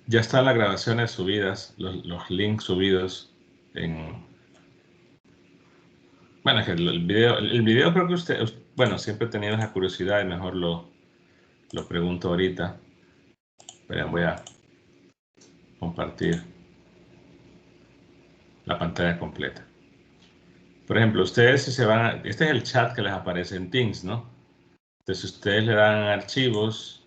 Ya están las grabaciones subidas, los links subidos en... Bueno, es que el video creo que bueno, siempre he tenido esa curiosidad y mejor lo pregunto ahorita. Pero voy a compartir la pantalla completa. Por ejemplo, ustedes si se van a... Este es el chat que les aparece en Teams, ¿no? Entonces, si ustedes le dan archivos,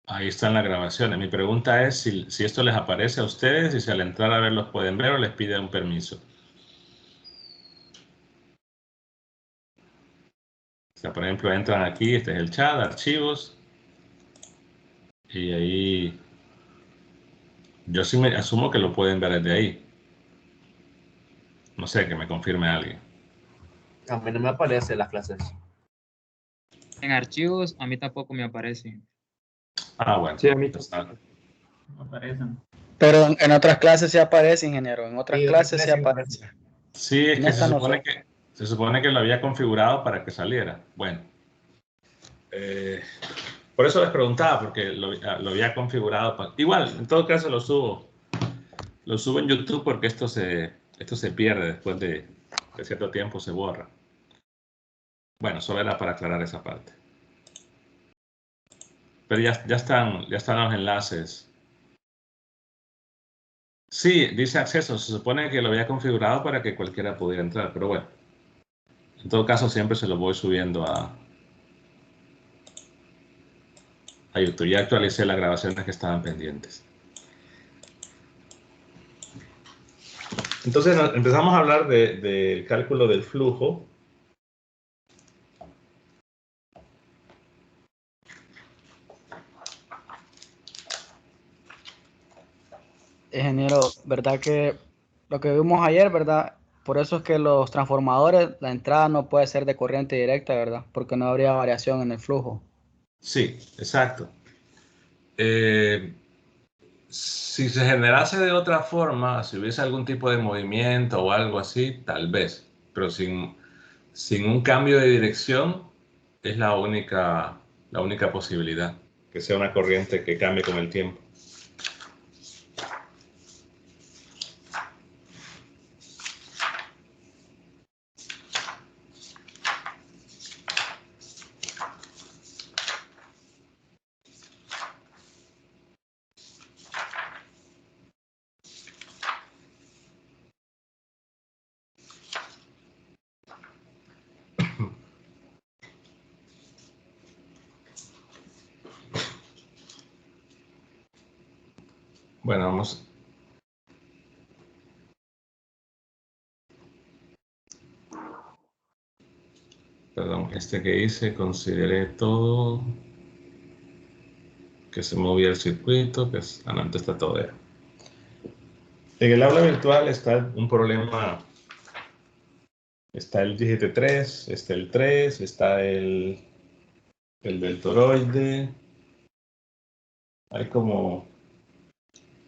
ahí están las grabaciones. Mi pregunta es si esto les aparece a ustedes y si al entrar a verlos pueden ver o les pide un permiso. O sea, por ejemplo, entran aquí, este es el chat, archivos, y ahí yo sí me asumo que lo pueden ver desde ahí. No sé, que me confirme alguien. A mí no me aparecen las clases. En archivos, a mí tampoco me aparece. Ah, bueno. Sí, a mí Está. aparecen. Pero en otras clases se aparece, ingeniero. En otras Sí, clases se clase aparece. Sí, es En que esta no sé. se supone que lo había configurado para que saliera. Bueno. Por eso les preguntaba, porque lo había configurado. Igual, en todo caso lo subo. Lo subo en YouTube porque esto se pierde después de cierto tiempo, se borra. Bueno, solo era para aclarar esa parte. Pero ya están los enlaces. Sí, dice acceso. Se supone que lo había configurado para que cualquiera pudiera entrar, pero bueno. En todo caso, siempre se lo voy subiendo a YouTube. Ya actualicé las grabaciones que estaban pendientes. Entonces empezamos a hablar del cálculo del flujo. Ingeniero, ¿verdad que lo que vimos ayer, verdad? Por eso es que los transformadores, la entrada no puede ser de corriente directa, ¿verdad? Porque no habría variación en el flujo. Sí, exacto. Si se generase de otra forma, si hubiese algún tipo de movimiento o algo así, tal vez. Pero sin un cambio de dirección es la única posibilidad. Que sea una corriente que cambie con el tiempo. Bueno, vamos. Perdón, que hice, consideré todo. Que se movía el circuito, que antes está todo eso. En el aula virtual está un problema. Está el dígito 3, está el 3, está el del toroide. Hay como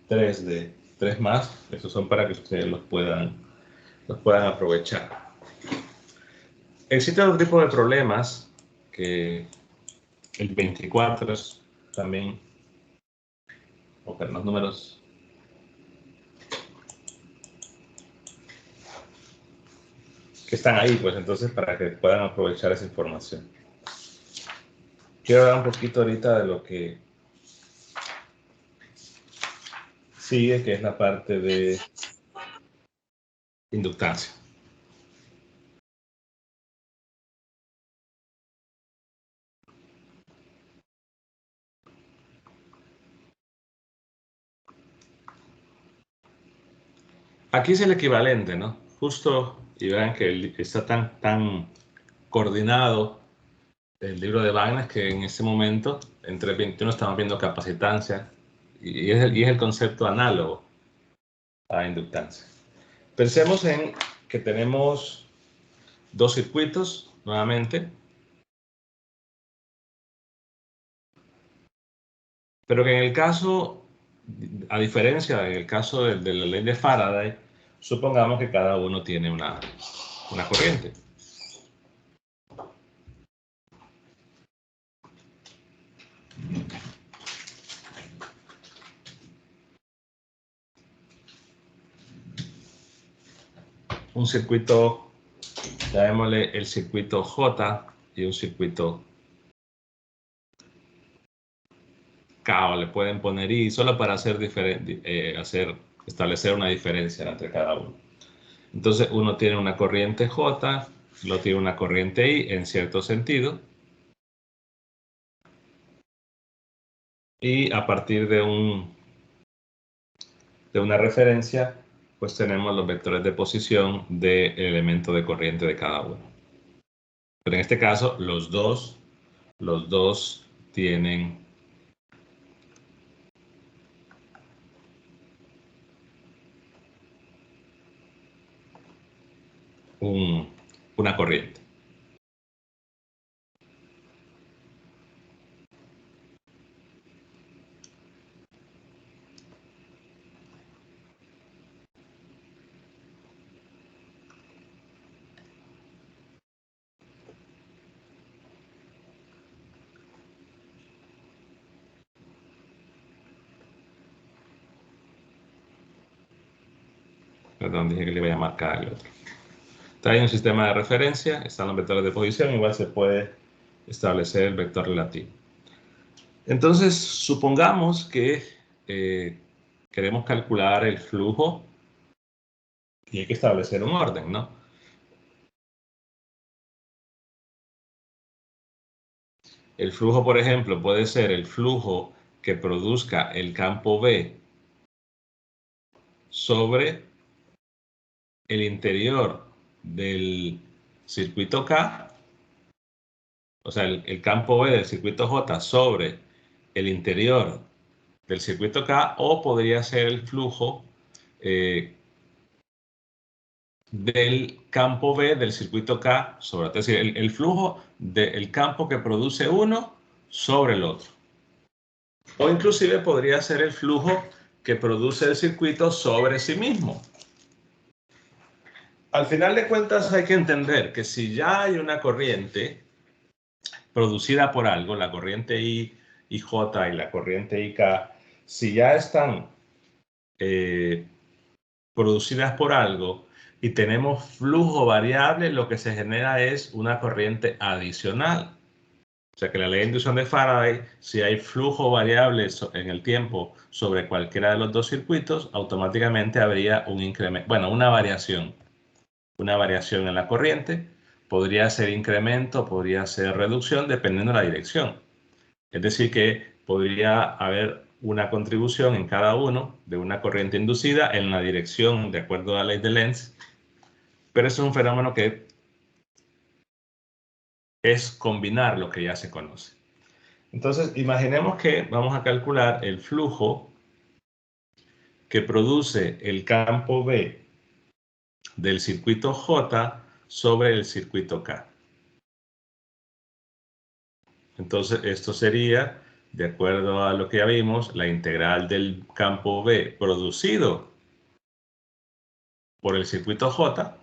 3 más. Esos son para que ustedes los puedan aprovechar. Existen otro tipo de problemas que el 24 es también, o que los números que están ahí, pues entonces para que puedan aprovechar esa información. Quiero hablar un poquito ahorita de lo que sigue, que es la parte de inductancia. Aquí es el equivalente, ¿no? Justo, y vean que está tan coordinado el libro de Wagner que en ese momento, entre el 21 estamos viendo capacitancia, y es el concepto análogo a inductancia. Pensemos en que tenemos 2 circuitos, nuevamente, pero que en el caso, a diferencia en el caso de la ley de Faraday, supongamos que cada uno tiene una corriente. un circuito, llamémosle el circuito J y un circuito K, o le pueden poner I, solo para establecer una diferencia entre cada uno. Entonces uno tiene una corriente J, lo tiene una corriente I en cierto sentido, y a partir de una referencia, pues tenemos los vectores de posición del elemento de corriente de cada uno. Pero en este caso, los dos tienen una corriente. Perdón, dije que le iba a marcar el otro. Hay un sistema de referencia, están los vectores de posición, igual se puede establecer el vector relativo. Entonces, supongamos que queremos calcular el flujo y hay que establecer un orden, ¿no? El flujo, por ejemplo, puede ser el flujo que produzca el campo B sobre el interior del circuito K, o sea, el campo B del circuito J sobre el interior del circuito K, o podría ser el flujo del campo B del circuito K sobre otro. Es decir, el flujo del campo que produce uno sobre el otro. O inclusive podría ser el flujo que produce el circuito sobre sí mismo. Al final de cuentas hay que entender que si ya hay una corriente producida por algo, la corriente I y J y la corriente IK, si ya están producidas por algo y tenemos flujo variable, lo que se genera es una corriente adicional. O sea que la ley de inducción de Faraday, si hay flujo variable en el tiempo sobre cualquiera de los dos circuitos, automáticamente habría un incremento, bueno, una variación en la corriente. Podría ser incremento, podría ser reducción, dependiendo de la dirección. Es decir, que podría haber una contribución en cada uno de una corriente inducida en la dirección de acuerdo a la ley de Lenz, pero eso es un fenómeno que es combinar lo que ya se conoce. Entonces, imaginemos que vamos a calcular el flujo que produce el campo B del circuito J sobre el circuito K. Entonces, esto sería, de acuerdo a lo que ya vimos, la integral del campo B producido por el circuito J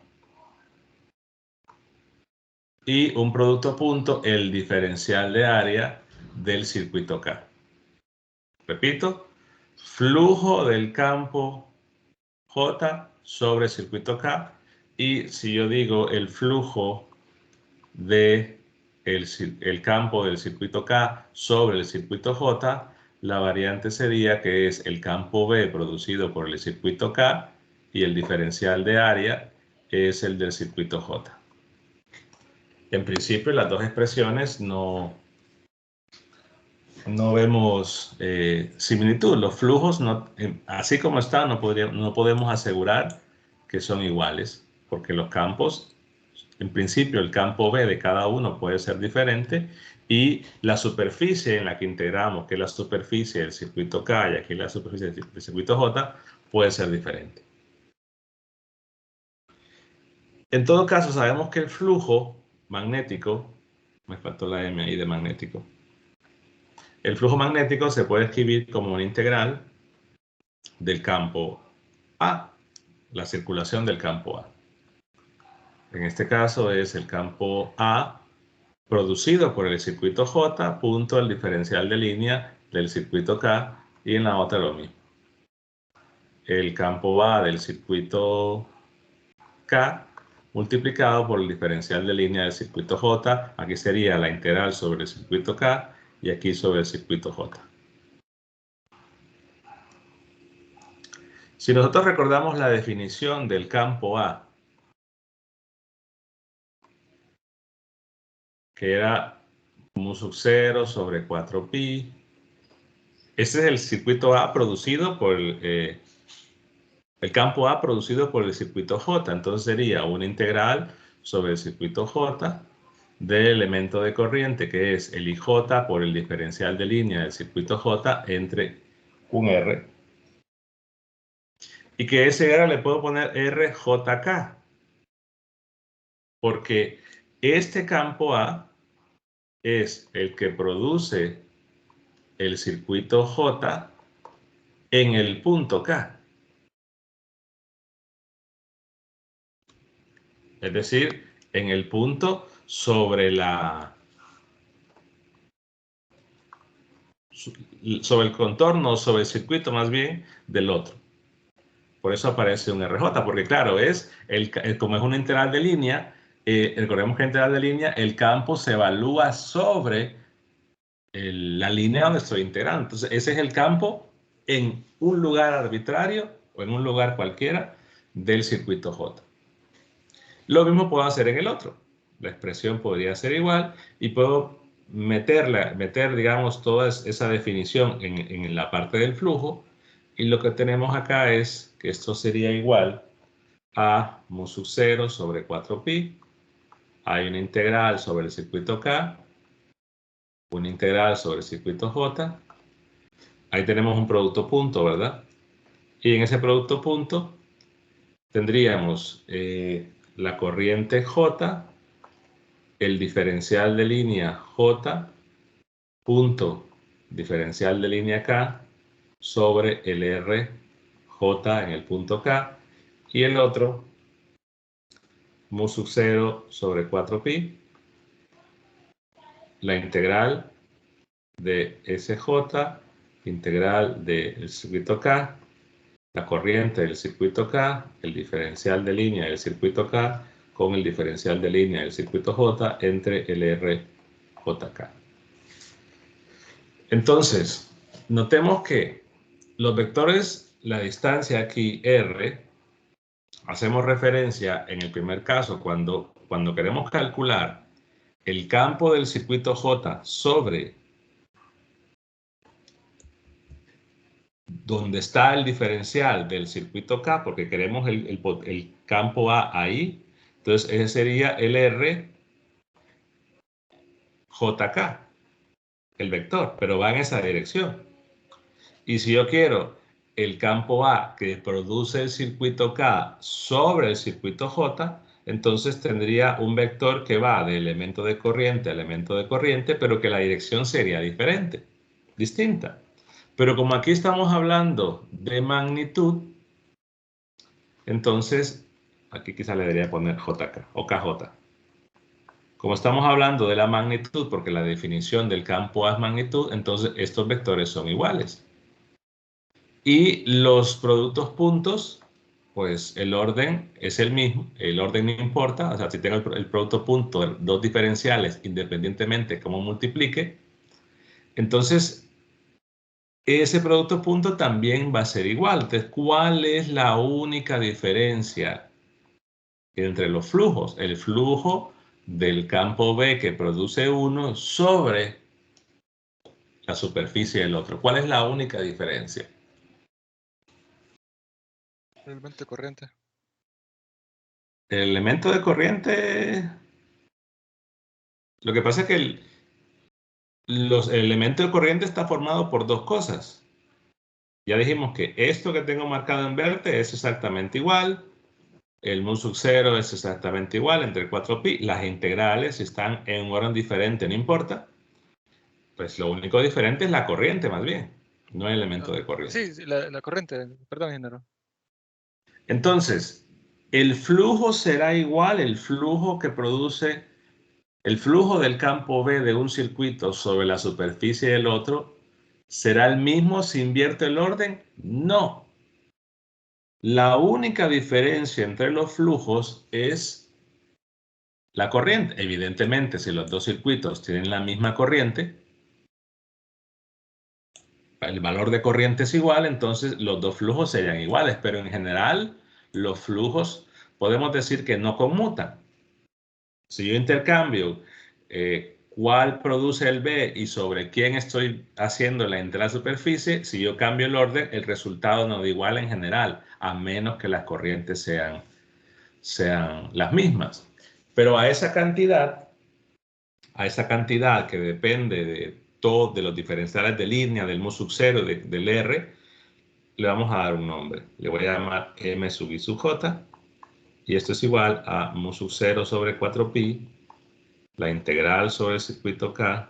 y un producto punto, el diferencial de área del circuito K. Repito, flujo del campo J sobre el circuito K, y si yo digo el flujo de el campo del circuito K sobre el circuito J, la variante sería que es el campo B producido por el circuito K y el diferencial de área es el del circuito J. En principio, las dos expresiones no vemos similitud. Los flujos, así como están, no podemos asegurar que son iguales, porque los campos, en principio, el campo B de cada uno puede ser diferente y la superficie en la que integramos, que es la superficie del circuito K y aquí la superficie del circuito J, puede ser diferente. En todo caso, sabemos que el flujo magnético, me faltó la M ahí de magnético, el flujo magnético se puede escribir como una integral del campo A, la circulación del campo A. En este caso es el campo A producido por el circuito J, punto el diferencial de línea del circuito K, y en la otra lo mismo. El campo A del circuito K multiplicado por el diferencial de línea del circuito J. Aquí sería la integral sobre el circuito K y aquí sobre el circuito J. Si nosotros recordamos la definición del campo A, que era mu sub 0 sobre 4pi, ese es el circuito A producido por el campo A producido por el circuito J. Entonces sería una integral sobre el circuito J del elemento de corriente, que es el IJ por el diferencial de línea del circuito J entre un R. Y que ese R le puedo poner RJK, porque este campo A es el que produce el circuito J en el punto K. Es decir, en el punto sobre el contorno, sobre el circuito más bien, del otro. Por eso aparece un RJ, porque claro, como es una integral de línea, recordemos que en integral de línea el campo se evalúa sobre la línea donde estoy integrando. Entonces, ese es el campo en un lugar arbitrario o en un lugar cualquiera del circuito J. Lo mismo puedo hacer en el otro. La expresión podría ser igual y puedo meter, digamos, toda esa definición en la parte del flujo. Y lo que tenemos acá es que esto sería igual a mu sub 0 sobre 4pi. Hay una integral sobre el circuito K, una integral sobre el circuito J. Ahí tenemos un producto punto, ¿verdad? Y en ese producto punto tendríamos la corriente J, el diferencial de línea J, punto diferencial de línea K, sobre el RJ en el punto K, y el otro, mu sub 0 sobre 4pi, la integral de SJ, integral del circuito K, la corriente del circuito K, el diferencial de línea del circuito K, con el diferencial de línea del circuito J entre el RJK. Entonces, notemos que los vectores, la distancia aquí R, hacemos referencia en el primer caso cuando queremos calcular el campo del circuito J sobre donde está el diferencial del circuito K, porque queremos el campo A ahí. Entonces ese sería el RJK, el vector, pero va en esa dirección. Y si yo quiero el campo A que produce el circuito K sobre el circuito J, entonces tendría un vector que va de elemento de corriente a elemento de corriente, pero que la dirección sería diferente, distinta. Pero como aquí estamos hablando de magnitud, entonces aquí quizá le debería poner JK o KJ. Como estamos hablando de la magnitud, porque la definición del campo A es magnitud, entonces estos vectores son iguales. Y los productos puntos, pues el orden es el mismo, el orden no importa, o sea, si tengo el producto punto, dos diferenciales, independientemente de cómo multiplique, entonces ese producto punto también va a ser igual. Entonces, ¿cuál es la única diferencia entre los flujos? El flujo del campo B que produce uno sobre la superficie del otro. ¿Cuál es la única diferencia? El elemento de corriente. El elemento de corriente, lo que pasa es que el elemento de corriente está formado por dos cosas. Ya dijimos que esto que tengo marcado en verde es exactamente igual. El mu sub 0 es exactamente igual entre 4pi. Las integrales están en un orden diferente, no importa. Pues lo único diferente es la corriente, más bien, no el elemento de corriente. Sí, la corriente, perdón, ingeniero. Entonces, el flujo será igual, el flujo que produce, el flujo del campo B de un circuito sobre la superficie del otro, ¿será el mismo si invierto el orden? No. La única diferencia entre los flujos es la corriente. Evidentemente, si los dos circuitos tienen la misma corriente, el valor de corriente es igual, entonces los dos flujos serían iguales, pero en general los flujos podemos decir que no conmutan. Si yo intercambio cuál produce el B y sobre quién estoy haciendo la integral de superficie, si yo cambio el orden, el resultado no da igual en general, a menos que las corrientes sean las mismas. Pero a esa cantidad que depende de los diferenciales de línea, del mu sub 0, del R, le vamos a dar un nombre. Le voy a llamar M sub I sub J, y esto es igual a mu sub 0 sobre 4pi, la integral sobre el circuito K,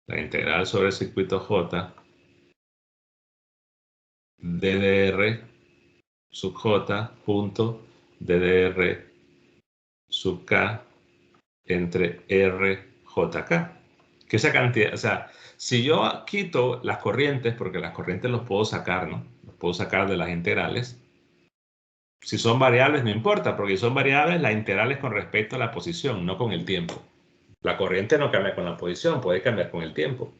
la integral sobre el circuito J, ddr sub J punto ddr sub K entre RJK. Que esa cantidad, o sea, si yo quito las corrientes, porque las corrientes los puedo sacar, ¿no? Los puedo sacar de las integrales. Si son variables, no importa, porque si son variables, la integral es con respecto a la posición, no con el tiempo. La corriente no cambia con la posición, puede cambiar con el tiempo.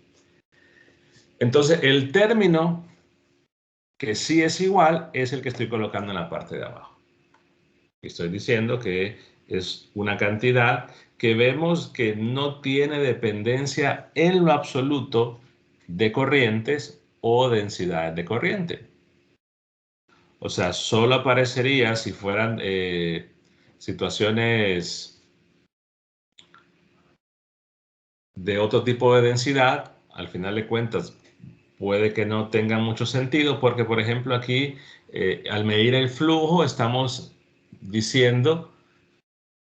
Entonces, el término que sí es igual es el que estoy colocando en la parte de abajo. Estoy diciendo que es una cantidad que vemos que no tiene dependencia en lo absoluto de corrientes o densidades de corriente. O sea, solo aparecería si fueran situaciones de otro tipo de densidad. Al final de cuentas, puede que no tenga mucho sentido porque, por ejemplo, aquí, al medir el flujo, estamos diciendo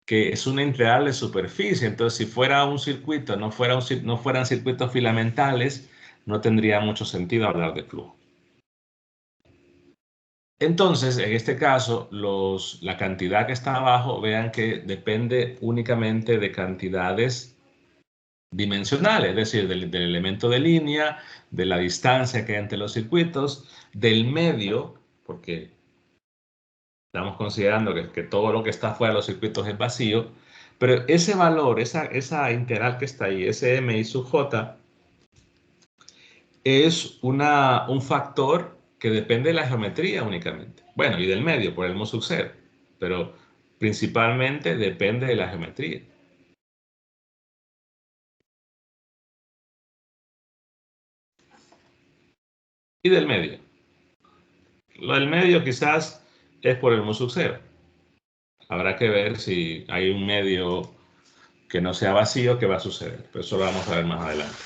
que es una integral de superficie. Entonces, si fuera un circuito, no fueran circuitos filamentales, no tendría mucho sentido hablar de flujo. Entonces, en este caso, la cantidad que está abajo, vean que depende únicamente de cantidades dimensionales, es decir, del elemento de línea, de la distancia que hay entre los circuitos, del medio, porque estamos considerando que todo lo que está fuera de los circuitos es vacío, pero ese valor, esa integral que está ahí, ese M I sub J, es un factor que depende de la geometría únicamente. Bueno, y del medio, por el mu sub 0, pero principalmente depende de la geometría. Y del medio. Lo del medio quizás es por el mu sub 0. Habrá que ver si hay un medio que no sea vacío, qué va a suceder. Pero eso lo vamos a ver más adelante.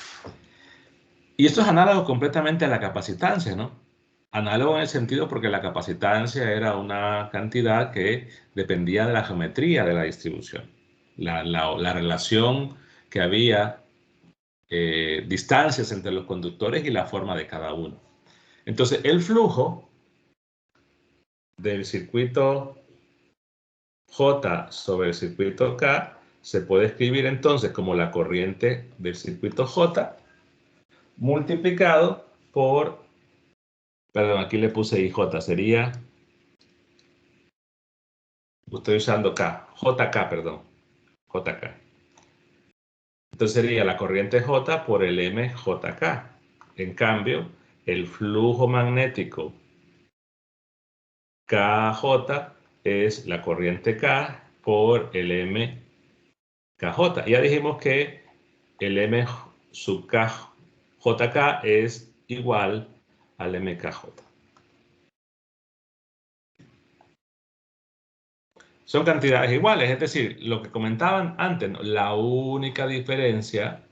Y esto es análogo completamente a la capacitancia, ¿no? Análogo en el sentido porque la capacitancia era una cantidad que dependía de la geometría de la distribución. La relación que había, distancias entre los conductores y la forma de cada uno. Entonces, el flujo del circuito J sobre el circuito K se puede escribir entonces como la corriente del circuito J multiplicado por, perdón, aquí le puse IJ, sería, estoy usando K, JK, perdón, JK. Entonces sería la corriente J por el MJK. En cambio, el flujo magnético KJ es la corriente K por el MKJ. Ya dijimos que el M sub KJK es igual al MKJ. Son cantidades iguales, es decir, lo que comentaban antes, ¿no? La única diferencia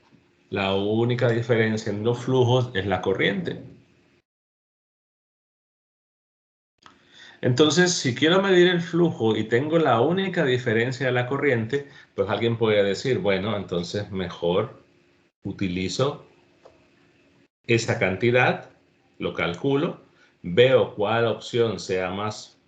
en los flujos es la corriente. Entonces, si quiero medir el flujo y tengo la única diferencia de la corriente, pues alguien puede decir, bueno, entonces mejor utilizo esa cantidad, lo calculo, veo cuál opción sea más,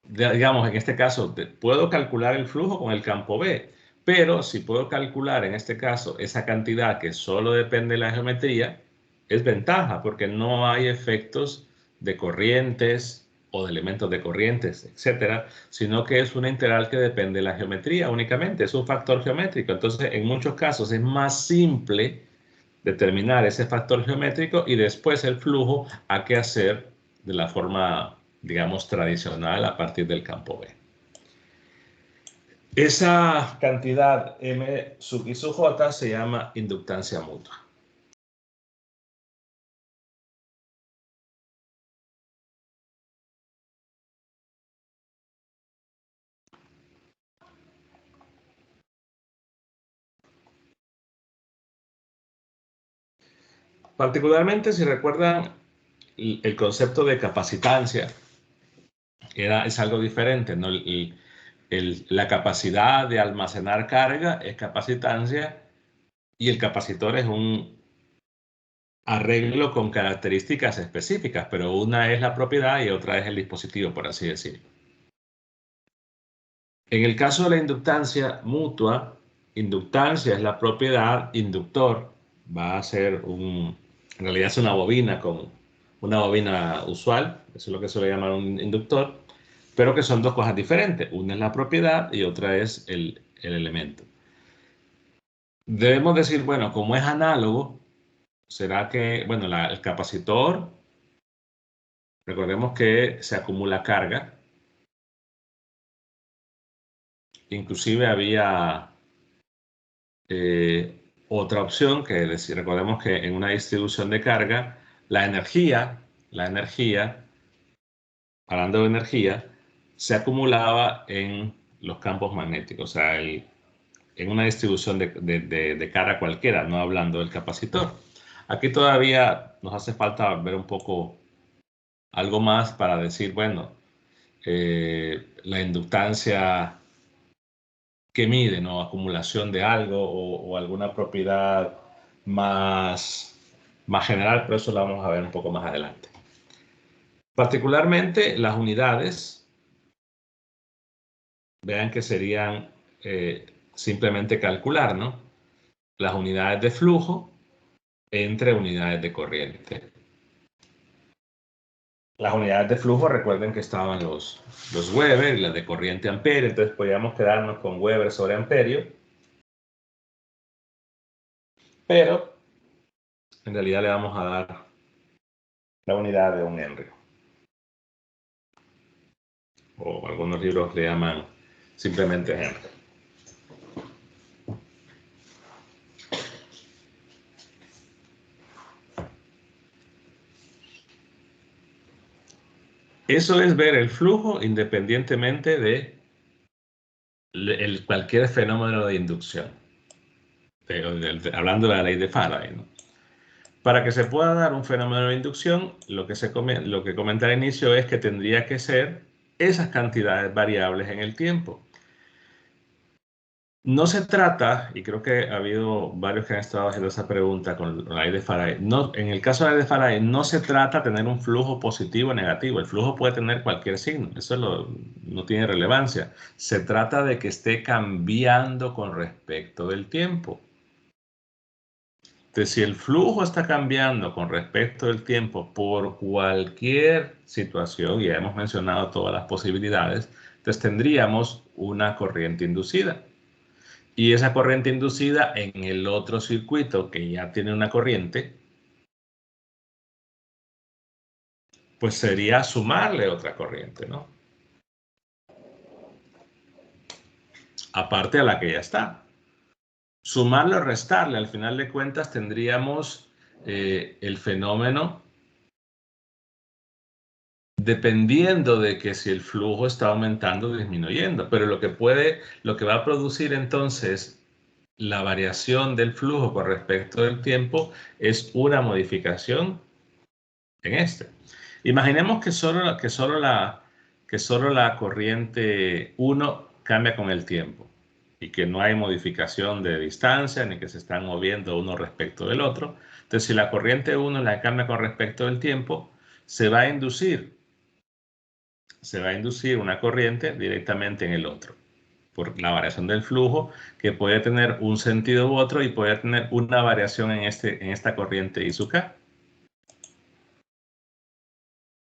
digamos, en este caso, puedo calcular el flujo con el campo B, pero si puedo calcular en este caso esa cantidad que solo depende de la geometría, es ventaja porque no hay efectos de corrientes o de elementos de corrientes, etcétera, sino que es una integral que depende de la geometría únicamente, es un factor geométrico. Entonces, en muchos casos es más simple determinar ese factor geométrico y después el flujo a qué hacer de la forma, digamos, tradicional a partir del campo B. Esa cantidad M sub I sub J se llama inductancia mutua. Particularmente, si recuerdan, el concepto de capacitancia es algo diferente, ¿no? La capacidad de almacenar carga es capacitancia y el capacitor es un arreglo con características específicas, pero una es la propiedad y otra es el dispositivo, por así decirlo. En el caso de la inductancia mutua, inductancia es la propiedad, inductor va a ser en realidad es una bobina con una bobina usual, eso es lo que se le llama un inductor, pero que son dos cosas diferentes. Una es la propiedad y otra es el elemento. Debemos decir, bueno, como es análogo, será que, bueno, el capacitor, recordemos que se acumula carga. Inclusive había otra opción que recordemos que en una distribución de carga, la energía, hablando de energía, se acumulaba en los campos magnéticos, o sea, en una distribución de carga cualquiera, no hablando del capacitor. Aquí todavía nos hace falta ver un poco algo más para decir, bueno, la inductancia que mide, ¿no? Acumulación de algo o alguna propiedad más general, pero eso lo vamos a ver un poco más adelante. Particularmente las unidades, vean que serían simplemente calcular, ¿no? Las unidades de flujo entre unidades de corriente. Las unidades de flujo, recuerden que estaban los Weber y las de corriente amperio, entonces podríamos quedarnos con Weber sobre amperio, pero en realidad le vamos a dar la unidad de un Henry. O algunos libros le llaman simplemente Henry. Eso es ver el flujo independientemente de cualquier fenómeno de inducción. Hablando de la ley de Faraday, ¿no? Para que se pueda dar un fenómeno de inducción, lo que comenté al inicio es que tendría que ser esas cantidades variables en el tiempo. No se trata, y creo que ha habido varios que han estado haciendo esa pregunta con la ley de Faraday, en el caso de la ley de Faraday no se trata de tener un flujo positivo o negativo, el flujo puede tener cualquier signo, eso no tiene relevancia. Se trata de que esté cambiando con respecto del tiempo. Entonces, si el flujo está cambiando con respecto del tiempo por cualquier situación, y ya hemos mencionado todas las posibilidades, entonces tendríamos una corriente inducida. Y esa corriente inducida en el otro circuito que ya tiene una corriente, pues sería sumarle otra corriente, ¿no? Aparte a la que ya está. Sumarle o restarle, al final de cuentas tendríamos el fenómeno dependiendo de que si el flujo está aumentando o disminuyendo. Pero lo que va a producir entonces la variación del flujo con respecto del tiempo es una modificación en este. Imaginemos que solo la corriente 1 cambia con el tiempo y que no hay modificación de distancia ni que se están moviendo uno respecto del otro. Entonces, si la corriente 1 la cambia con respecto del tiempo, se va a inducir una corriente directamente en el otro por la variación del flujo, que puede tener un sentido u otro y puede tener una variación en esta corriente I sub K.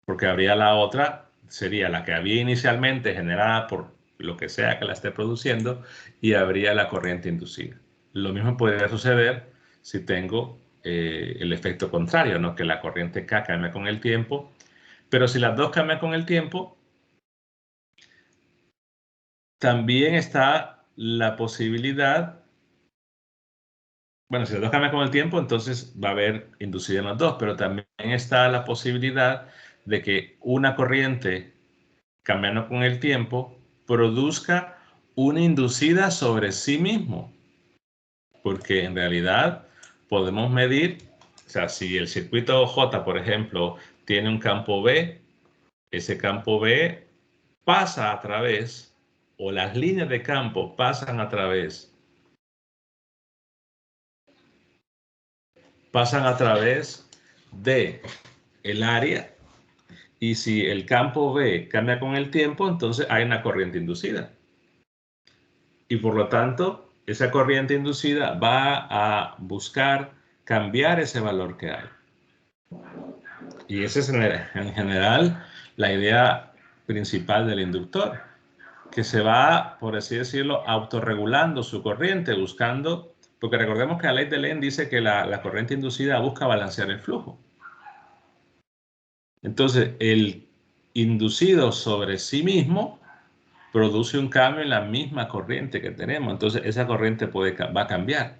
porque habría la otra, sería la que había inicialmente generada por lo que sea que la esté produciendo, y habría la corriente inducida. Lo mismo podría suceder si tengo el efecto contrario, ¿no? Que la corriente K cambia con el tiempo, pero si las dos cambian con el tiempo, también está la posibilidad, bueno, si las dos cambian con el tiempo, entonces va a haber inducida en los dos, pero también está la posibilidad de que una corriente cambiando con el tiempo produzca una inducida sobre sí mismo, porque en realidad podemos medir, o sea, si el circuito J, por ejemplo, tiene un campo B, ese campo B pasa a través, o las líneas de campo pasan a través de el área, y si el campo B cambia con el tiempo, entonces hay una corriente inducida. Y por lo tanto, esa corriente inducida va a buscar cambiar ese valor que hay. Y esa es en general la idea principal del inductor, que se va, por así decirlo, autorregulando su corriente, buscando, porque recordemos que la ley de Lenz dice que la corriente inducida busca balancear el flujo. Entonces, el inducido sobre sí mismo produce un cambio en la misma corriente que tenemos. Entonces, esa corriente va a cambiar.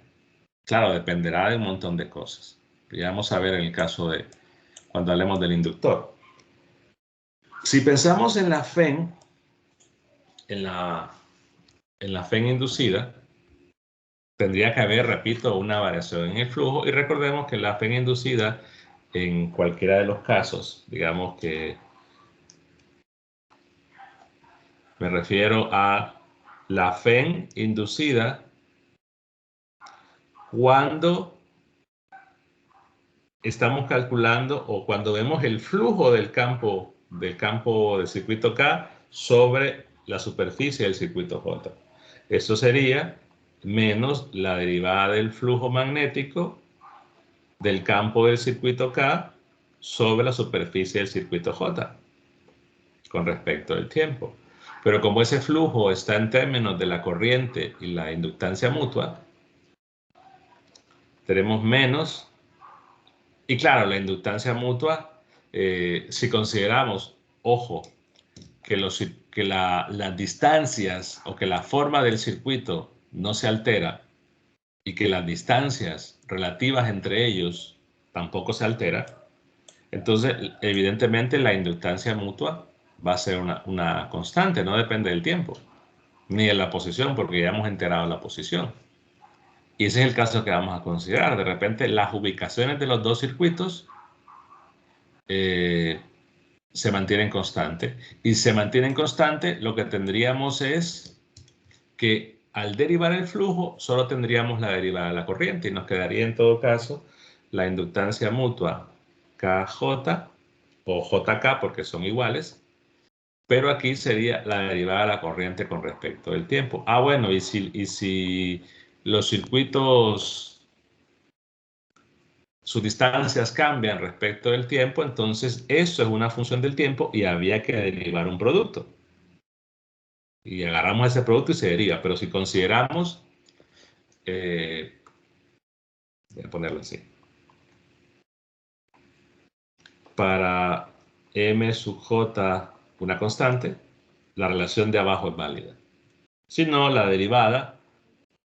Claro, dependerá de un montón de cosas. Ya vamos a ver en el caso de cuando hablemos del inductor. Si pensamos en la FEN, en la FEN inducida, tendría que haber, repito, una variación en el flujo. Y recordemos que la FEN inducida, en cualquiera de los casos, digamos que me refiero a la FEN inducida cuando estamos calculando o cuando vemos el flujo del campo del circuito K sobre la superficie del circuito J. Eso sería menos la derivada del flujo magnético del campo del circuito K sobre la superficie del circuito J con respecto al tiempo. Pero como ese flujo está en términos de la corriente y la inductancia mutua, tenemos menos. Y claro, la inductancia mutua, si consideramos, ojo, que las distancias o que la forma del circuito no se altera y que las distancias relativas entre ellos tampoco se altera, entonces evidentemente la inductancia mutua va a ser una constante, no depende del tiempo, ni de la posición, porque ya hemos enterado la posición. Y ese es el caso que vamos a considerar. De repente las ubicaciones de los dos circuitos se mantienen constantes. Y si se mantienen constantes, lo que tendríamos es que al derivar el flujo, solo tendríamos la derivada de la corriente y nos quedaría en todo caso la inductancia mutua KJ o JK porque son iguales, pero aquí sería la derivada de la corriente con respecto del tiempo. Ah, bueno, y si los circuitos, sus distancias cambian respecto del tiempo, entonces eso es una función del tiempo y había que derivar un producto. Y agarramos ese producto y se deriva. Pero si consideramos, voy a ponerlo así, para m sub j una constante, la relación de abajo es válida. Si no, la derivada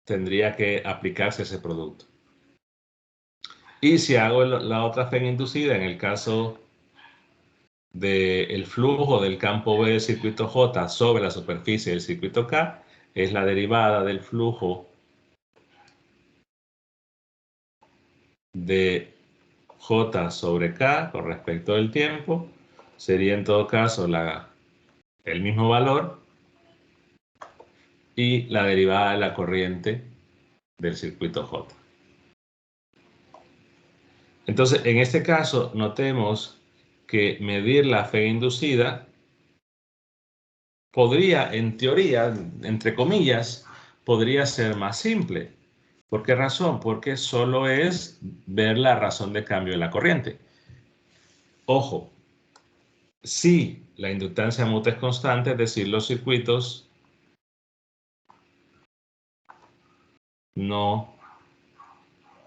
tendría que aplicarse a ese producto. Y si hago la otra FEN inducida, en el caso del flujo del campo B del circuito J sobre la superficie del circuito K, es la derivada del flujo de J sobre K con respecto del tiempo, sería en todo caso el mismo valor y la derivada de la corriente del circuito J. Entonces, en este caso, notemos que medir la FEN inducida podría, en teoría, entre comillas, podría ser más simple. ¿Por qué razón? Porque solo es ver la razón de cambio de la corriente. Ojo, si la inductancia mutua es constante, es decir, los circuitos no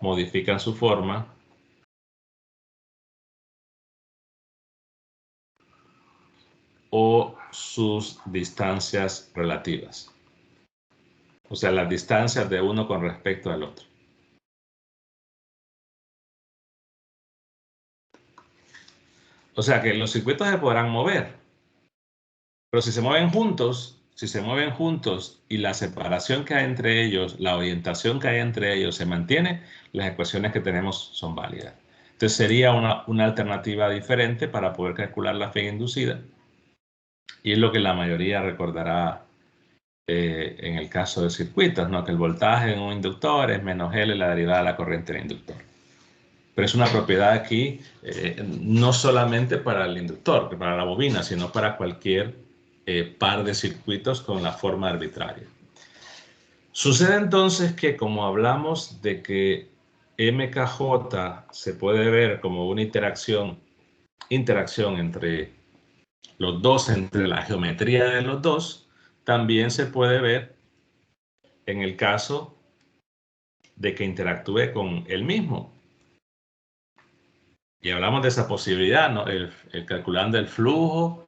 modifican su forma o sus distancias relativas. O sea, las distancias de uno con respecto al otro. O sea que los circuitos se podrán mover, pero si se mueven juntos y la separación que hay entre ellos, la orientación que hay entre ellos se mantiene, las ecuaciones que tenemos son válidas. Entonces sería una alternativa diferente para poder calcular la fe inducida. Y es lo que la mayoría recordará en el caso de circuitos, ¿no? Que el voltaje en un inductor es menos L la derivada de la corriente del inductor. Pero es una propiedad aquí no solamente para el inductor, para la bobina, sino para cualquier par de circuitos con la forma arbitraria. Sucede entonces que como hablamos de que MKJ se puede ver como una interacción entre los dos, entre la geometría de los dos, también se puede ver en el caso de que interactúe con el mismo. Y hablamos de esa posibilidad, ¿no? Calculando el flujo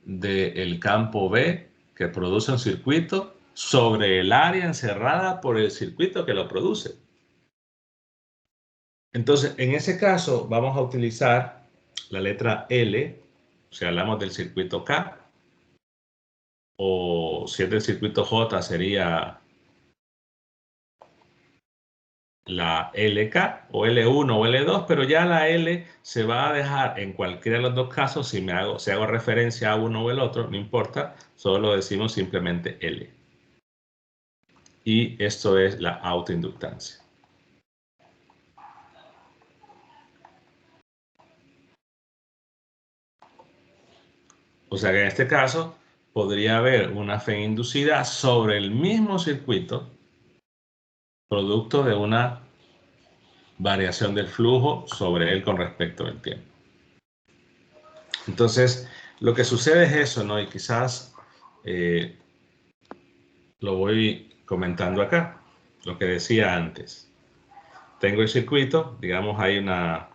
del campo B que produce un circuito sobre el área encerrada por el circuito que lo produce. Entonces, en ese caso, vamos a utilizar la letra L, si hablamos del circuito K, o si es del circuito J, sería la LK o L1 o L2, pero ya la L se va a dejar en cualquiera de los dos casos. Si hago referencia a uno o el otro, no importa, solo decimos simplemente L. Y esto es la autoinductancia. O sea que en este caso podría haber una fe inducida sobre el mismo circuito, producto de una variación del flujo sobre él con respecto al tiempo. Entonces, lo que sucede es eso, ¿no? Y quizás lo voy comentando acá, lo que decía antes. Tengo el circuito, digamos, hay una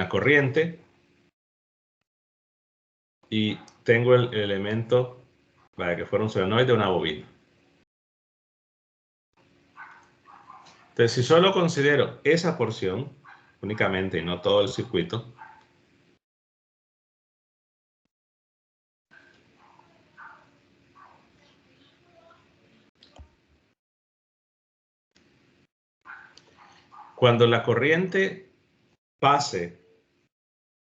corriente y tengo el elemento para que fuera un solenoide, una bobina. Entonces, si solo considero esa porción únicamente y no todo el circuito, cuando la corriente pase,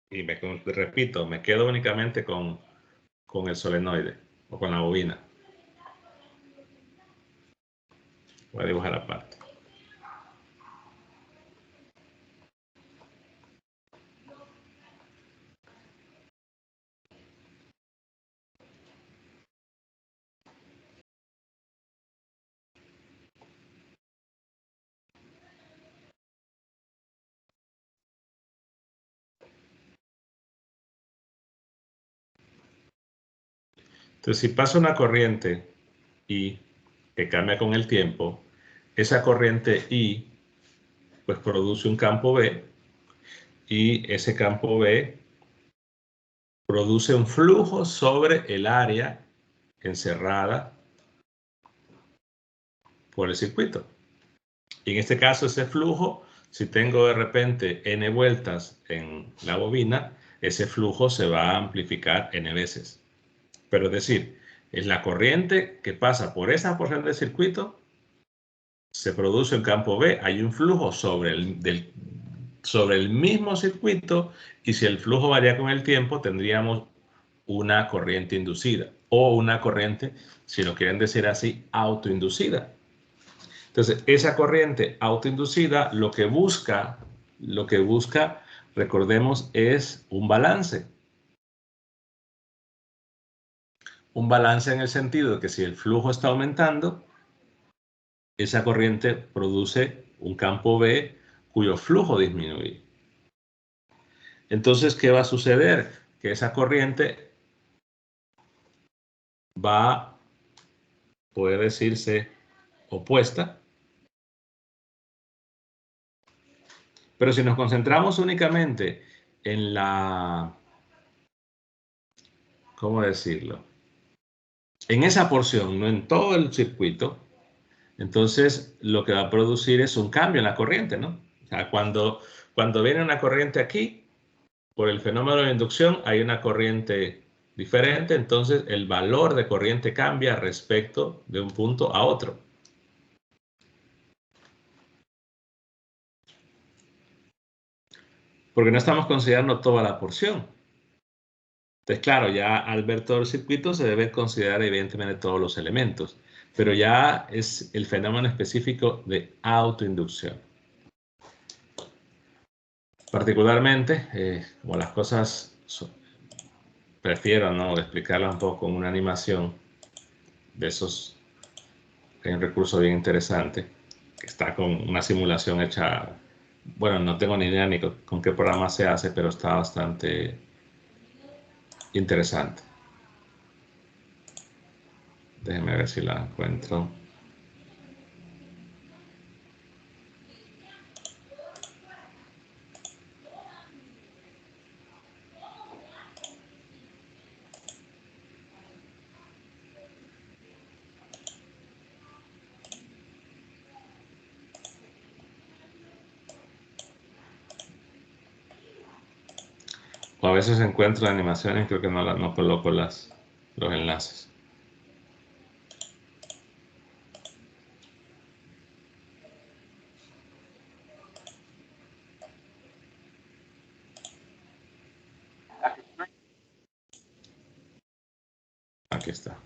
y repito, me quedo únicamente con el solenoide o con la bobina. Voy a dibujar aparte. Entonces, si pasa una corriente I que cambia con el tiempo, esa corriente I pues produce un campo B y ese campo B produce un flujo sobre el área encerrada por el circuito. Y en este caso ese flujo, si tengo de repente n vueltas en la bobina, ese flujo se va a amplificar n veces. Pero es decir, es la corriente que pasa por esa porción del circuito, se produce un campo B, hay un flujo sobre el mismo circuito y si el flujo varía con el tiempo tendríamos una corriente inducida o una corriente, si lo quieren decir así, autoinducida. Entonces, esa corriente autoinducida lo que busca, recordemos, es un balance. Un balance en el sentido de que si el flujo está aumentando, esa corriente produce un campo B cuyo flujo disminuye. Entonces, ¿qué va a suceder? Que esa corriente va a poder decirse opuesta. Pero si nos concentramos únicamente en la, ¿cómo decirlo? En esa porción, no en todo el circuito, entonces lo que va a producir es un cambio en la corriente, ¿no? O sea, cuando viene una corriente aquí, por el fenómeno de inducción hay una corriente diferente, entonces el valor de corriente cambia respecto de un punto a otro. Porque no estamos considerando toda la porción. Entonces, claro, ya al ver todo el circuito se debe considerar evidentemente todos los elementos, pero ya es el fenómeno específico de autoinducción. Particularmente, como las cosas prefiero, ¿no?, explicarlas un poco con una animación de esos. Hay un recurso bien interesante que está con una simulación hecha, bueno, no tengo ni idea ni con qué programa se hace, pero está bastante interesante. Déjenme ver si la encuentro. O a veces encuentro animaciones y creo que no coloco los enlaces. Aquí está.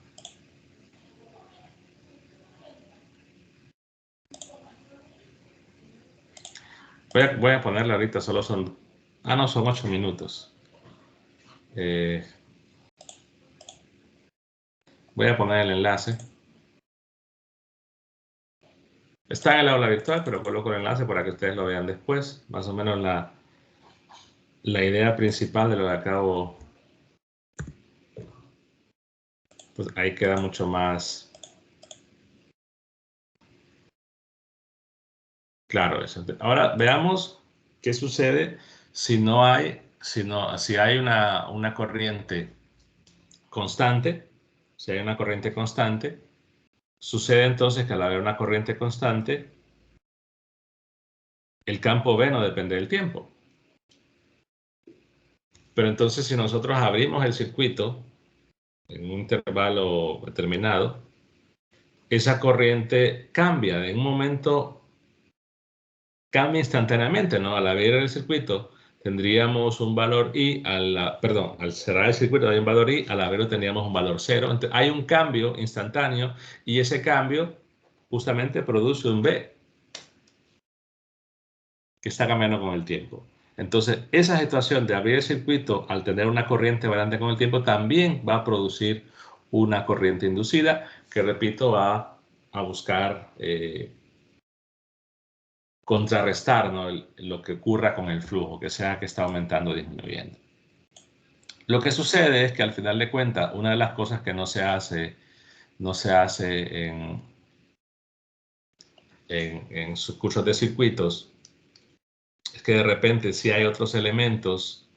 Voy a ponerla ahorita, solo son... Ah, no, son 8 minutos. Voy a poner el enlace. Está en el aula virtual, pero coloco el enlace para que ustedes lo vean después. Más o menos la idea principal de lo que acabo... Pues ahí queda mucho más claro eso. Ahora veamos qué sucede si hay una corriente constante. Si hay una corriente constante, sucede entonces que al haber una corriente constante, el campo B no depende del tiempo. Pero entonces si nosotros abrimos el circuito en un intervalo determinado, esa corriente cambia en un momento, cambia instantáneamente, ¿no? Al abrir el circuito tendríamos un valor I, al cerrar el circuito hay un valor I, al abrirlo tendríamos un valor 0. Entonces, hay un cambio instantáneo y ese cambio justamente produce un B que está cambiando con el tiempo. Entonces, esa situación de abrir el circuito al tener una corriente variante con el tiempo también va a producir una corriente inducida que, repito, va a buscar contrarrestar, ¿no?, lo que ocurra con el flujo, que sea que está aumentando o disminuyendo. Lo que sucede es que al final de cuentas, una de las cosas que no se hace en sus cursos de circuitos es que de repente si hay otros elementos,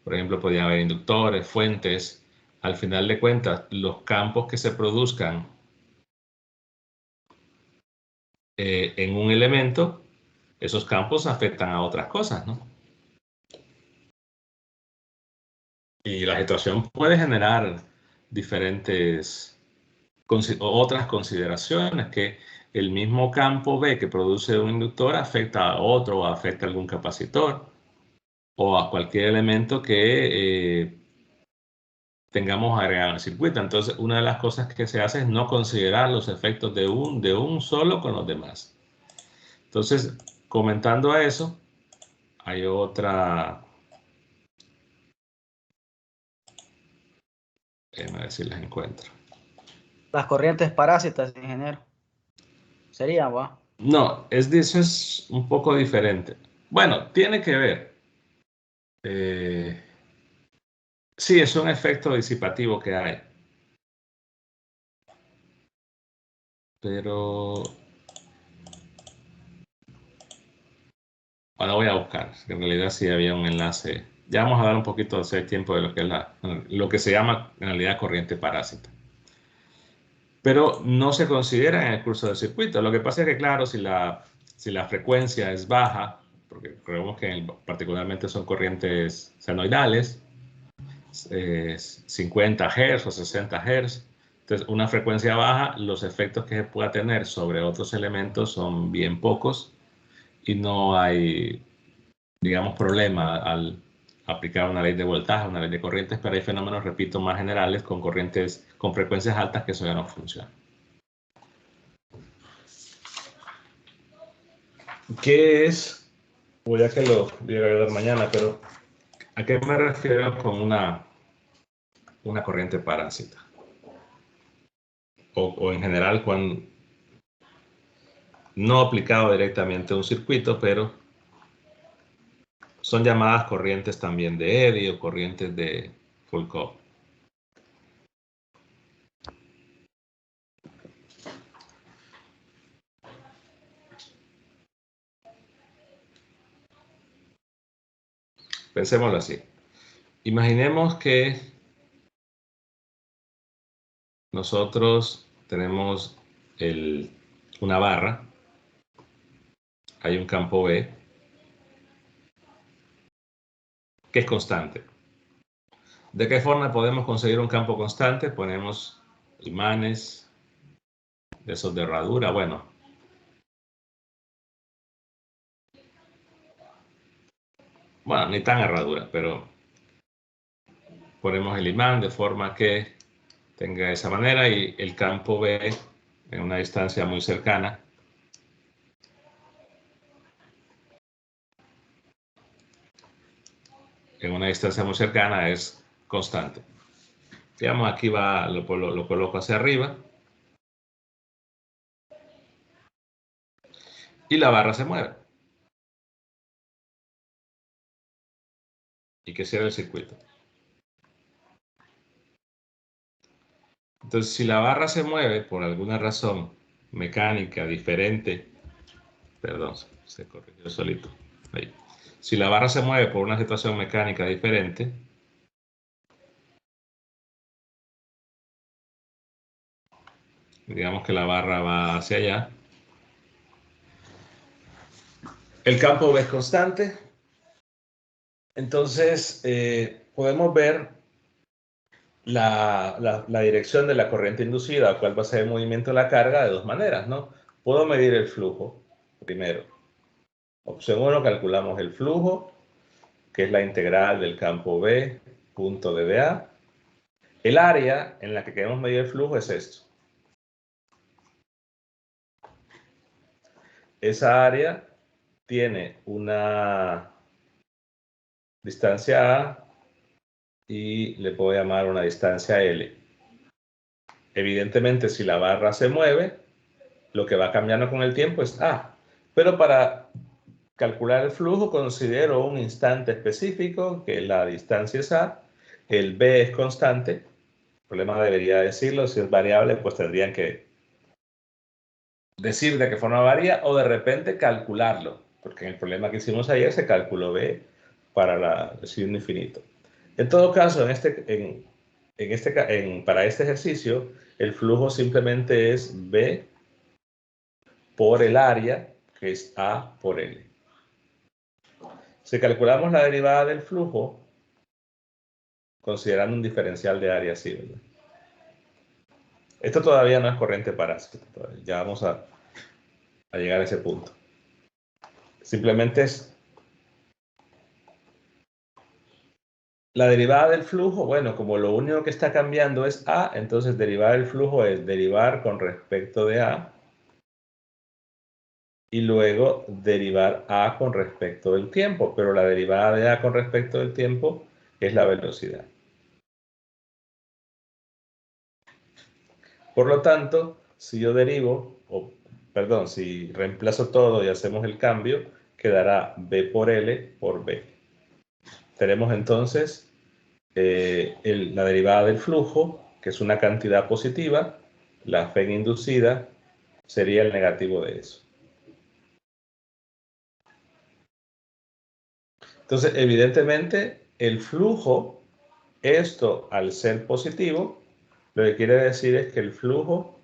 por ejemplo, podrían haber inductores, fuentes, al final de cuentas, los campos que se produzcan en un elemento, esos campos afectan a otras cosas, ¿no? Y la situación puede generar otras consideraciones, que el mismo campo B que produce un inductor afecta a otro, o afecta a algún capacitor, o a cualquier elemento que tengamos agregado en el circuito. Entonces, una de las cosas que se hace es no considerar los efectos de un solo con los demás. Entonces, comentando a eso, hay otra... a ver si las encuentro. Las corrientes parásitas, ingeniero. Sería, ¿va? No, eso es un poco diferente. Bueno, tiene que ver. Sí, es un efecto disipativo que hay. Pero ahora voy a buscar. En realidad sí había un enlace. Ya vamos a dar un poquito de tiempo de lo que es lo que se llama en realidad corriente parásita. Pero no se considera en el curso del circuito. Lo que pasa es que, claro, si la frecuencia es baja, porque creemos que particularmente son corrientes senoidales, 50 Hz o 60 Hz, entonces una frecuencia baja, los efectos que se pueda tener sobre otros elementos son bien pocos y no hay, digamos, problema al aplicar una ley de voltaje, una ley de corrientes, pero hay fenómenos, repito, más generales con corrientes, con frecuencias altas que eso ya no funciona. ¿Qué es? Voy a que lo voy a ver mañana, pero ¿a qué me refiero con una corriente parásita? O en general, cuando no aplicado directamente a un circuito, pero son llamadas corrientes también de Eddy o corrientes de Foucault. Pensémoslo así. Imaginemos que nosotros tenemos una barra, hay un campo B que es constante. ¿De qué forma podemos conseguir un campo constante? Ponemos imanes de esos de herradura, bueno. Bueno, ni tan herradura, pero ponemos el imán de forma que tenga esa manera y el campo B en una distancia muy cercana es constante. Digamos, aquí va, lo coloco hacia arriba y la barra se mueve. Y que cierre el circuito. Entonces, si la barra se mueve por alguna razón mecánica diferente, perdón, se corrigió solito. Ahí. Si la barra se mueve por una situación mecánica diferente, digamos que la barra va hacia allá, el campo B es constante, entonces podemos ver la dirección de la corriente inducida, cuál va a ser el movimiento de la carga de dos maneras, ¿no? Puedo medir el flujo primero. Opción 1, calculamos el flujo, que es la integral del campo B, punto dA. El área en la que queremos medir el flujo es esto. Esa área tiene una distancia A y le puedo llamar una distancia L. Evidentemente, si la barra se mueve, lo que va cambiando con el tiempo es A. Pero para calcular el flujo considero un instante específico, que la distancia es A, el B es constante. El problema debería decirlo, si es variable, pues tendrían que decir de qué forma varía o de repente calcularlo, porque en el problema que hicimos ayer se calculó B para el signo infinito. En todo caso, para este ejercicio, el flujo simplemente es B por el área, que es A por L. Si calculamos la derivada del flujo, considerando un diferencial de área así, ¿verdad? Esto todavía no es corriente parásita, ya vamos a llegar a ese punto. Simplemente es la derivada del flujo, bueno, como lo único que está cambiando es A, entonces derivada del flujo es derivar con respecto de A y luego derivar A con respecto del tiempo, pero la derivada de A con respecto del tiempo es la velocidad. Por lo tanto, si yo derivo, si reemplazo todo y hacemos el cambio, quedará B por L por B. Tenemos entonces la derivada del flujo, que es una cantidad positiva. La F inducida sería el negativo de eso. Entonces, evidentemente, el flujo, esto al ser positivo, lo que quiere decir es que el flujo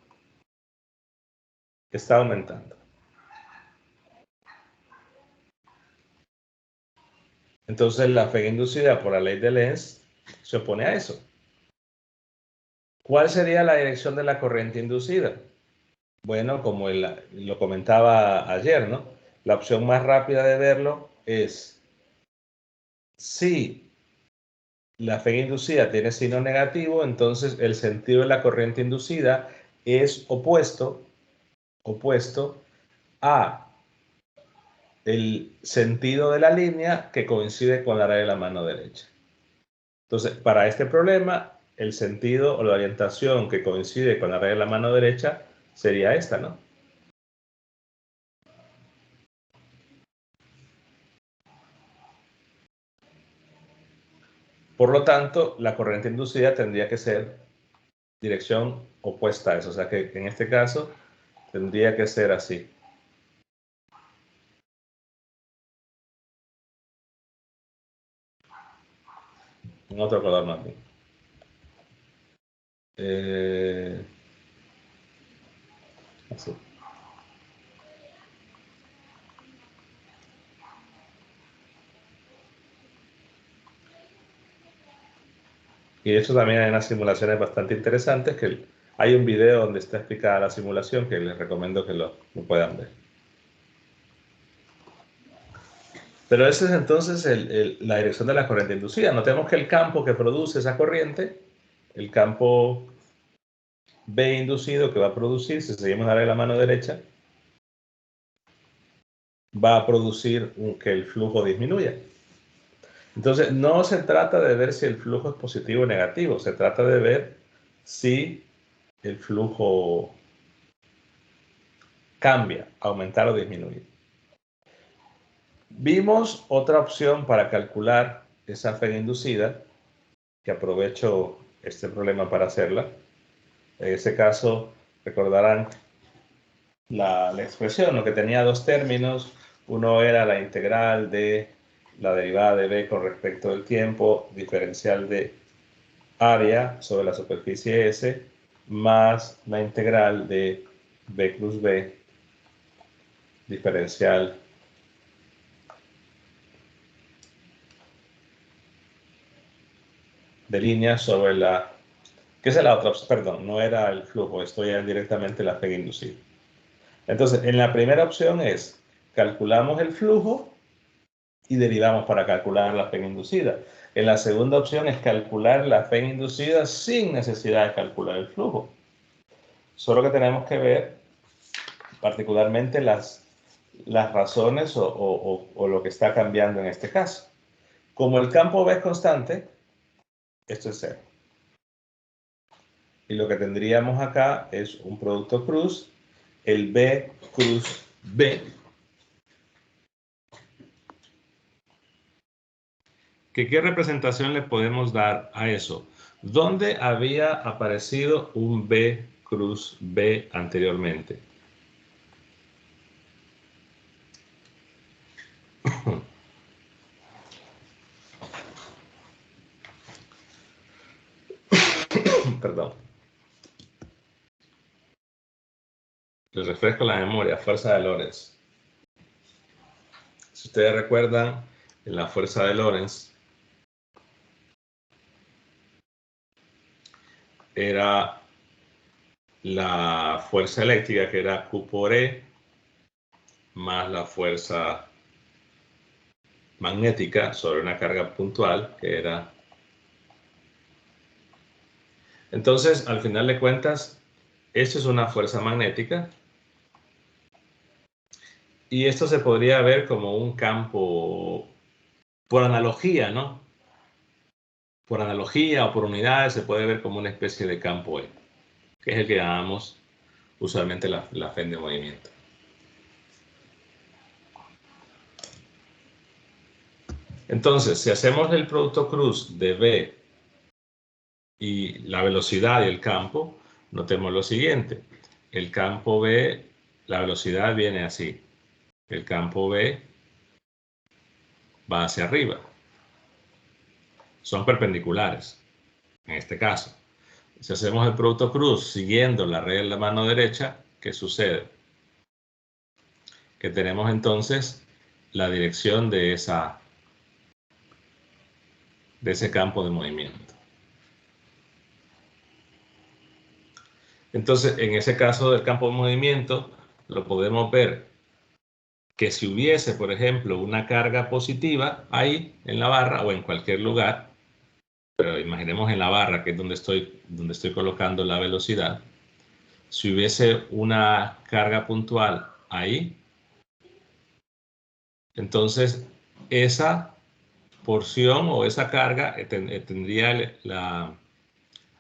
está aumentando. Entonces, la F inducida por la ley de Lenz se opone a eso. ¿Cuál sería la dirección de la corriente inducida? Bueno, como lo comentaba ayer, ¿no? La opción más rápida de verlo es si la F inducida tiene signo negativo, entonces el sentido de la corriente inducida es opuesto a el sentido de la línea que coincide con la área de la mano derecha. Entonces, para este problema, el sentido o la orientación que coincide con la área de la mano derecha sería esta, ¿no? Por lo tanto, la corriente inducida tendría que ser dirección opuesta a eso. O sea que en este caso tendría que ser así. En otro color más bien. Así. Y eso también hay unas simulaciones bastante interesantes que hay un video donde está explicada la simulación que les recomiendo que lo puedan ver. Pero esa es entonces la dirección de la corriente inducida. Notemos que el campo que produce esa corriente, el campo B inducido que va a producir, si seguimos a la mano derecha, va a producir que el flujo disminuya. Entonces, no se trata de ver si el flujo es positivo o negativo, se trata de ver si el flujo cambia, aumentar o disminuir. Vimos otra opción para calcular esa F inducida, que aprovecho este problema para hacerla. En ese caso, recordarán la expresión, lo que tenía dos términos. Uno era la integral de la derivada de B con respecto del tiempo, diferencial de área sobre la superficie S, más la integral de B plus B, diferencial de línea sobre la... ¿Qué es la otra opción? Perdón, no era el flujo, esto ya es directamente la F inducida. Entonces, en la primera opción es, calculamos el flujo y derivamos para calcular la F inducida. En la segunda opción es calcular la F inducida sin necesidad de calcular el flujo. Solo que tenemos que ver particularmente las razones o lo que está cambiando en este caso. Como el campo B es constante, esto es cero. Y lo que tendríamos acá es un producto cruz, el B cruz B, ¿qué representación le podemos dar a eso? ¿Dónde había aparecido un B cruz B anteriormente? Perdón. Les refresco la memoria, fuerza de Lorentz. Si ustedes recuerdan, en la fuerza de Lorentz era la fuerza eléctrica, que era Q por E, más la fuerza magnética sobre una carga puntual, que era... Entonces, al final de cuentas, esto es una fuerza magnética. Y esto se podría ver como un campo, por analogía, ¿no? Por analogía o por unidades, se puede ver como una especie de campo E, que es el que llamamos usualmente la F de movimiento. Entonces, si hacemos el producto cruz de B y la velocidad y el campo, notemos lo siguiente. El campo B, la velocidad viene así. El campo B va hacia arriba. Son perpendiculares, en este caso. Si hacemos el producto cruz siguiendo la regla de la mano derecha, ¿qué sucede? Que tenemos entonces la dirección de ese campo de movimiento. Entonces, en ese caso del campo de movimiento, lo podemos ver que si hubiese, por ejemplo, una carga positiva ahí en la barra o en cualquier lugar, pero imaginemos en la barra, que es donde estoy colocando la velocidad, si hubiese una carga puntual ahí, entonces esa porción o esa carga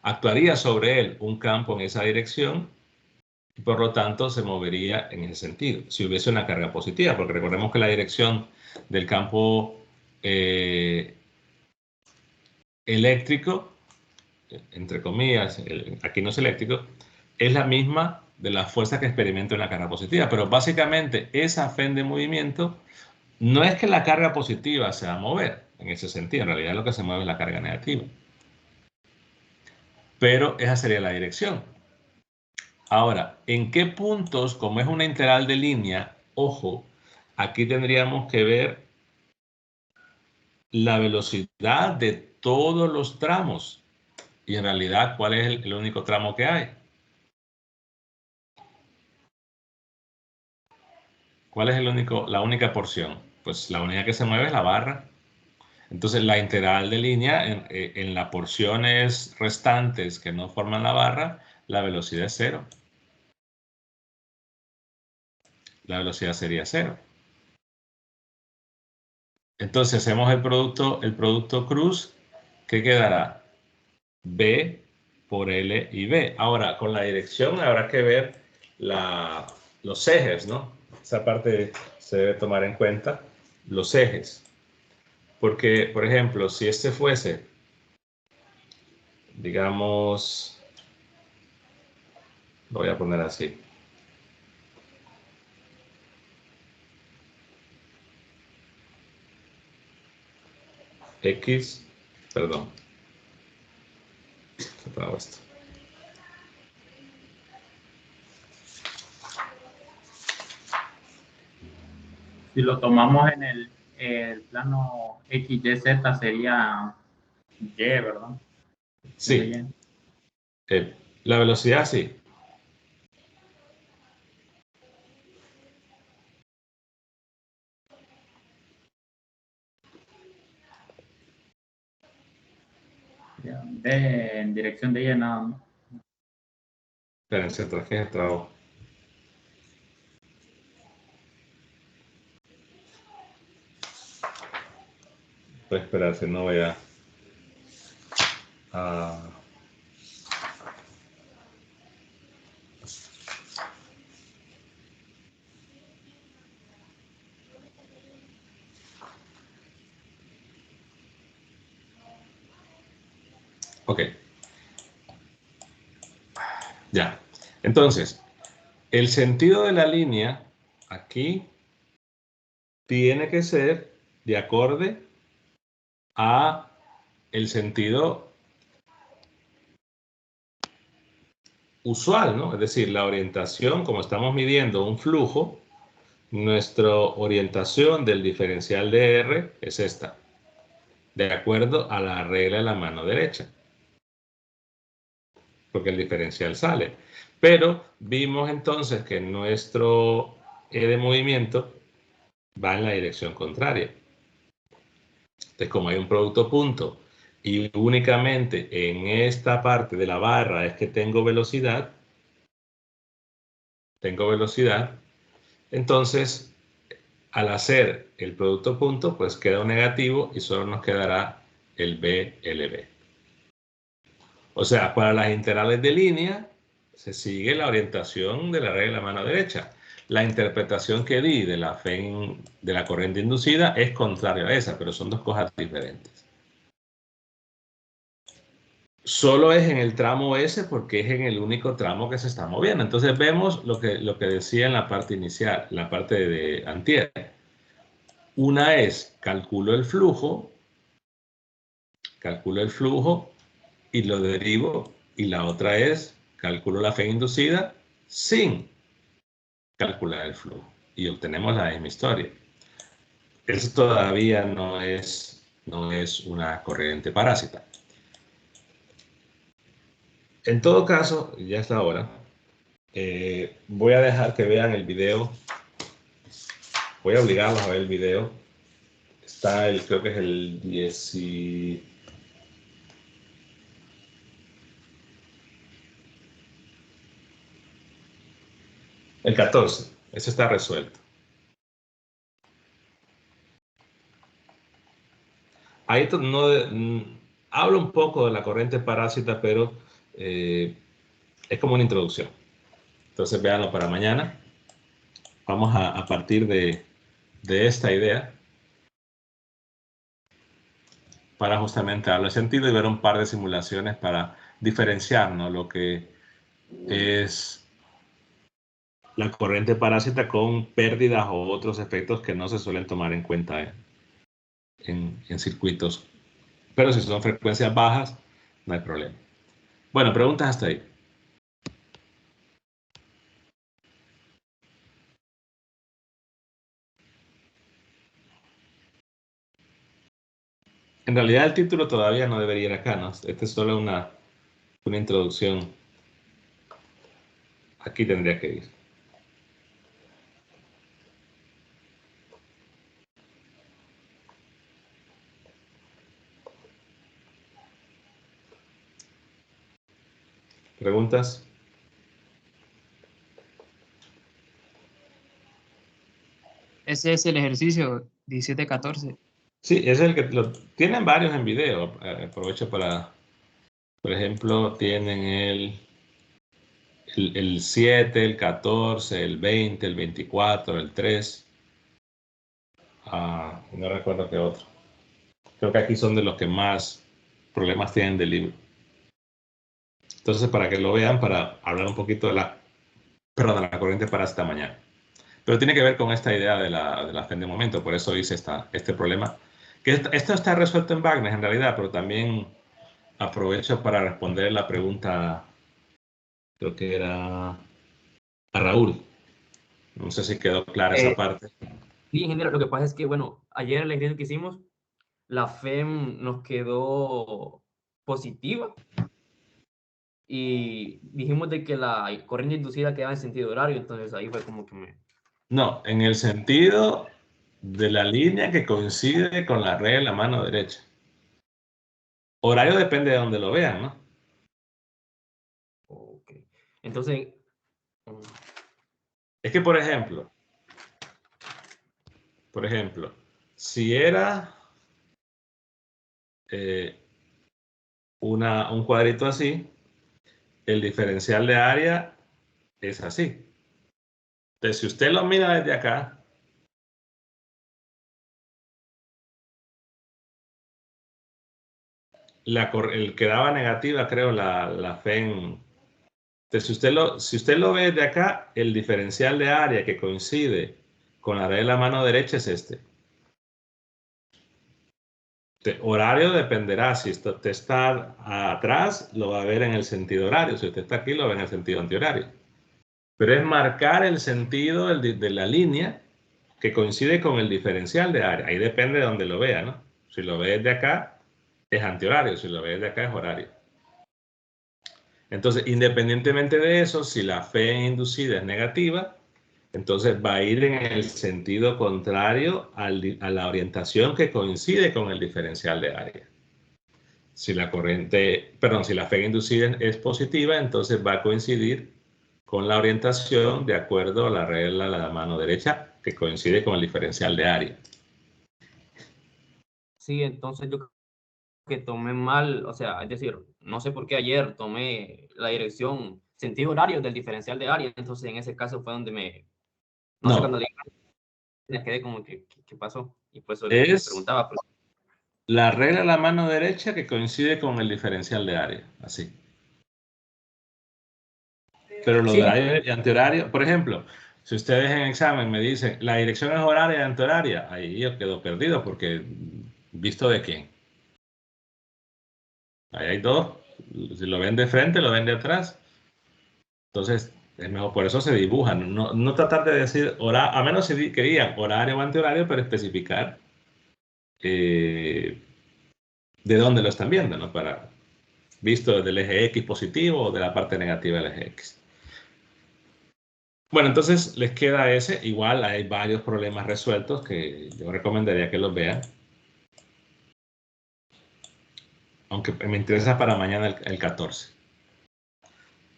actuaría sobre él un campo en esa dirección y por lo tanto se movería en ese sentido, si hubiese una carga positiva, porque recordemos que la dirección del campo eléctrico, entre comillas, aquí no es eléctrico, es la misma de la fuerza que experimenta una carga positiva, pero básicamente esa fe de movimiento no es que la carga positiva se va a mover en ese sentido, en realidad lo que se mueve es la carga negativa. Pero esa sería la dirección. Ahora, ¿en qué puntos, como es una integral de línea, ojo, aquí tendríamos que ver la velocidad de todos los tramos? Y en realidad, ¿cuál es el único tramo que hay? ¿Cuál es la única porción? Pues la única que se mueve es la barra. Entonces, la integral de línea en las porciones restantes que no forman la barra, la velocidad es 0. La velocidad sería 0. Entonces, hacemos el producto cruz, ¿qué quedará? B por L y B. Ahora, con la dirección habrá que ver los ejes, ¿no? Esa parte se debe tomar en cuenta, los ejes. Porque, por ejemplo, si este fuese, digamos, lo voy a poner así. X, perdón. Separado esto. Si lo tomamos en el plano XYZ sería Y, ¿verdad? Sí. La velocidad sí. En dirección de Y nada más. Espérense, traje el trabajo. Voy a esperar, si no voy a... Ok. Ya. Entonces, el sentido de la línea aquí tiene que ser de acorde a el sentido usual, ¿no? Es decir, la orientación, como estamos midiendo un flujo, nuestra orientación del diferencial de R es esta, de acuerdo a la regla de la mano derecha, porque el diferencial sale. Pero vimos entonces que nuestro E de movimiento va en la dirección contraria. Entonces, como hay un producto punto y únicamente en esta parte de la barra es que tengo velocidad, entonces al hacer el producto punto, pues queda un negativo y solo nos quedará el BLB. O sea, para las integrales de línea se sigue la orientación de la regla de la mano derecha. la interpretación que di de la de la corriente inducida es contraria a esa, pero son dos cosas diferentes. Solo es en el tramo S porque es en el único tramo que se está moviendo. Entonces vemos lo que decía en la parte inicial, la parte de antier. Una es calculo el flujo y lo derivo, y la otra es calculo la fe inducida sin calcular el flujo y obtenemos la misma historia. Eso todavía no es una corriente parásita. En todo caso, ya es la hora. Voy a dejar que vean el video. Voy a obligarlos a ver el video. Está creo que es el 10 el 14. Ese está resuelto. Ahí hablo un poco de la corriente parásita, pero es como una introducción. Entonces véanlo para mañana. Vamos a partir de esta idea para justamente darle sentido y ver un par de simulaciones para diferenciar, ¿no?, lo que es la corriente parásita con pérdidas o otros efectos que no se suelen tomar en cuenta en circuitos. Pero si son frecuencias bajas, no hay problema. Bueno, preguntas hasta ahí. En realidad el título todavía no debería ir acá, ¿no? Este es solo una introducción. Aquí tendría que ir. ¿Preguntas? Ese es el ejercicio 17-14. Sí, es el que tienen varios en video. Aprovecho para, por ejemplo, tienen el 7, el 14, el 20, el 24, el 3. No recuerdo qué otro. Creo que aquí son de los que más problemas tienen del libro. Entonces, para que lo vean, para hablar un poquito de la corriente parásita mañana. Pero tiene que ver con esta idea de la fe de momento, por eso hice este problema. Que esto está resuelto en Wagner en realidad, pero también aprovecho para responder la pregunta, creo que era a Raúl. No sé si quedó clara esa parte. Sí, ingeniero, lo que pasa es que, bueno, ayer en el ejercicio que hicimos, la FEM nos quedó positiva y dijimos de que la corriente inducida quedaba en sentido horario, entonces ahí fue como que me... No, en el sentido de la línea que coincide con la red de la mano derecha. Horario depende de donde lo vean, ¿no? Ok. Entonces... Es que, por ejemplo, si era un cuadrito así, el diferencial de área es así. Entonces, si usted lo mira desde acá, el que daba negativa, creo, la fe en... Entonces, si usted lo ve desde acá, el diferencial de área que coincide con la red de la mano derecha es este. Horario dependerá. Si usted está atrás, lo va a ver en el sentido horario. Si usted está aquí, lo ve en el sentido antihorario. Pero es marcar el sentido de la línea que coincide con el diferencial de área. Ahí depende de donde lo vea, ¿no? Si lo ve desde acá, es antihorario. Si lo ve desde acá, es horario. Entonces, independientemente de eso, si la fe inducida es negativa, entonces va a ir en el sentido contrario a la orientación que coincide con el diferencial de área. Si la fe inducida es positiva, entonces va a coincidir con la orientación de acuerdo a la regla de la mano derecha que coincide con el diferencial de área. Sí, entonces yo que tomé mal, o sea, es decir, no sé por qué ayer tomé la dirección sentido horario del diferencial de área, entonces en ese caso fue donde No sé, No. cuando leí, me quedé como que, ¿qué pasó? Y pues eso les Es preguntaba, pues, la regla de la mano derecha que coincide con el diferencial de área, así. Pero lo sí, de horario y antihorario, por ejemplo, si ustedes en examen me dicen la dirección es horaria y antihoraria, ahí yo quedo perdido porque ¿visto de quién? Ahí hay dos, si lo ven de frente, lo ven de atrás. Entonces, es mejor, por eso se dibujan, no tratar de decir horario, a menos si querían horario o antihorario, pero especificar de dónde lo están viendo, ¿no? Para, visto desde el eje X positivo o de la parte negativa del eje X. Bueno, entonces les queda ese. Igual hay varios problemas resueltos que yo recomendaría que los vean. Aunque me interesa para mañana el 14.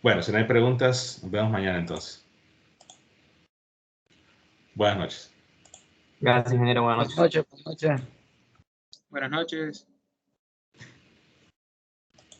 Bueno, si no hay preguntas, nos vemos mañana entonces. Buenas noches. gracias, ingeniero, buenas Buenas noches. noches, buenas noches. Buenas noches.